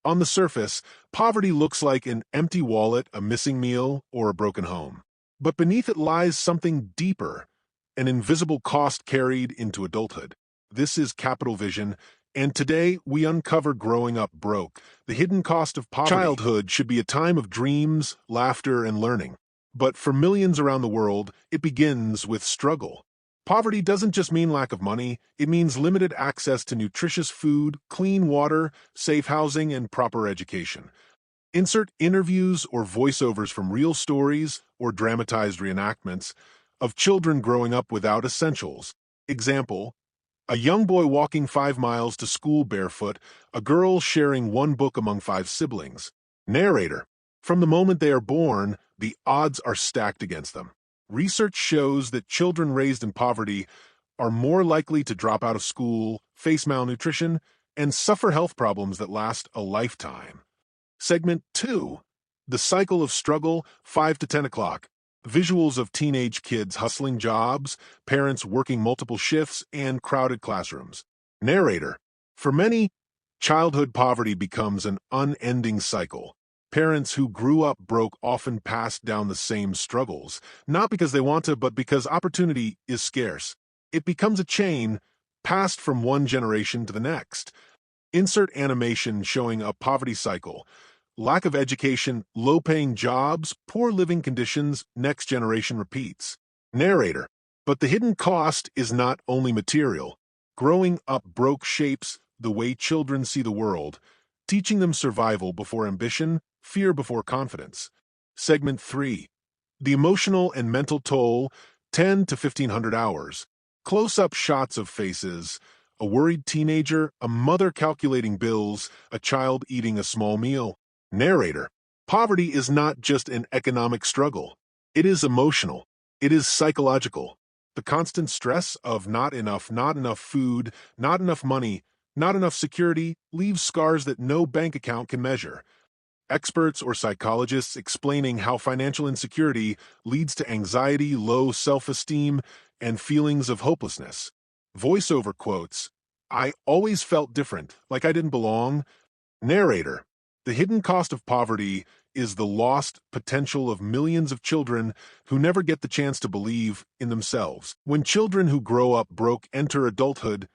On the surface, poverty looks like an empty wallet, a missing meal, or a broken home. But beneath it lies something deeper, an invisible cost carried into adulthood. This is Capital Vision, and today we uncover growing up broke, the hidden cost of poverty. Childhood should be a time of dreams, laughter, and learning. But for millions around the world, it begins with struggle. Poverty doesn't just mean lack of money, it means limited access to nutritious food, clean water, safe housing, and proper education. Insert interviews or voiceovers from real stories or dramatized reenactments of children growing up without essentials. Example: a young boy walking 5 miles to school barefoot, a girl sharing one book among 5 siblings. Narrator: from the moment they are born, the odds are stacked against them. Research shows that children raised in poverty are more likely to drop out of school, face malnutrition, and suffer health problems that last a lifetime. Segment 2. The Cycle of Struggle, 5 to 10 o'clock. Visuals of teenage kids hustling jobs, parents working multiple shifts, and crowded classrooms. Narrator: for many, childhood poverty becomes an unending cycle. Parents who grew up broke often pass down the same struggles, not because they want to, but because opportunity is scarce. It becomes a chain, passed from one generation to the next. Insert animation showing a poverty cycle. Lack of education, low-paying jobs, poor living conditions, next generation repeats. Narrator: but the hidden cost is not only material. Growing up broke shapes the way children see the world, teaching them survival before ambition, fear before confidence. Segment 3. The Emotional and Mental Toll, 10 to 1500 hours. Close-up shots of faces, a worried teenager, a mother calculating bills, a child eating a small meal. Narrator: poverty is not just an economic struggle. It is emotional. It is psychological. The constant stress of not enough food, not enough money, not enough security leaves scars that no bank account can measure. Experts or psychologists explaining how financial insecurity leads to anxiety, low self-esteem, and feelings of hopelessness. Voiceover quotes: I always felt different, like I didn't belong. Narrator: the hidden cost of poverty is the lost potential of millions of children who never get the chance to believe in themselves. When children who grow up broke enter adulthood,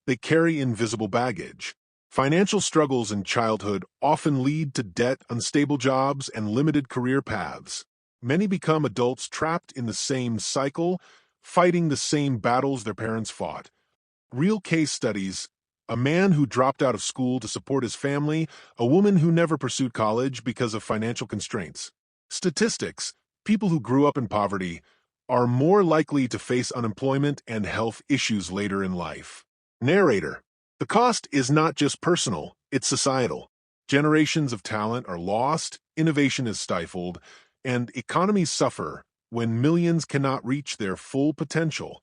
they carry invisible baggage. Financial struggles in childhood often lead to debt, unstable jobs, and limited career paths. Many become adults trapped in the same cycle, fighting the same battles their parents fought. Real case studies: a man who dropped out of school to support his family, a woman who never pursued college because of financial constraints. Statistics: people who grew up in poverty are more likely to face unemployment and health issues later in life. Narrator: the cost is not just personal, it's societal. Generations of talent are lost, innovation is stifled, and economies suffer when millions cannot reach their full potential.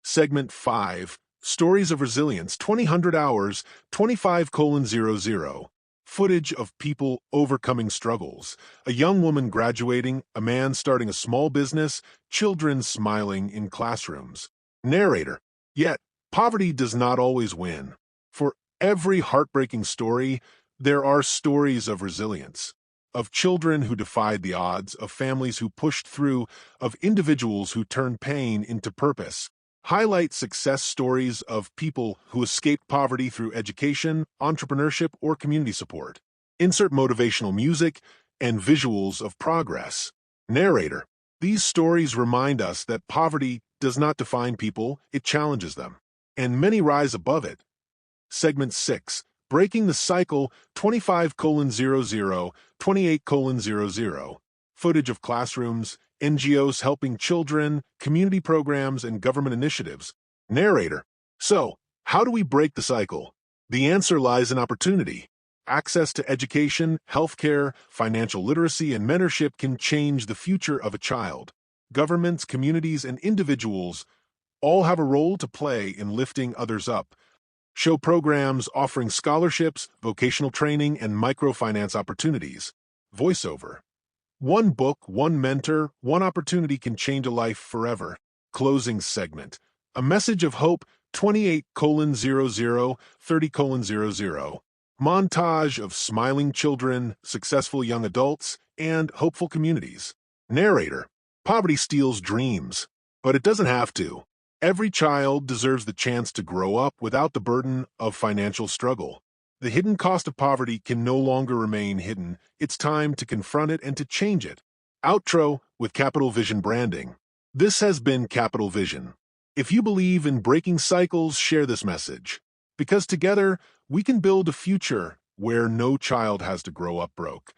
Segment 5. Stories of Resilience, 2000 hours, 25:00. Footage of people overcoming struggles. A young woman graduating, a man starting a small business, children smiling in classrooms. Narrator: yet, poverty does not always win. For every heartbreaking story, there are stories of resilience. Of children who defied the odds, of families who pushed through, of individuals who turned pain into purpose. Highlight success stories of people who escaped poverty through education, entrepreneurship, or community support. Insert motivational music and visuals of progress. Narrator: these stories remind us that poverty does not define people, it challenges them. And many rise above it. Segment 6. Breaking the Cycle, 25:00, 28:00. Footage of classrooms, NGOs helping children, community programs, and government initiatives. Narrator: so, how do we break the cycle? The answer lies in opportunity. Access to education, healthcare, financial literacy, and mentorship can change the future of a child. Governments, communities, and individuals all have a role to play in lifting others up. Show programs offering scholarships, vocational training, and microfinance opportunities. Voiceover: one book, one mentor, one opportunity can change a life forever. Closing segment: a message of hope, 28:00, 30:00. Montage of smiling children, successful young adults, and hopeful communities. Narrator: poverty steals dreams, but it doesn't have to. Every child deserves the chance to grow up without the burden of financial struggle. The hidden cost of poverty can no longer remain hidden. It's time to confront it and to change it. Outro with Capital Vision branding. This has been Capital Vision. If you believe in breaking cycles, share this message. Because together, we can build a future where no child has to grow up broke.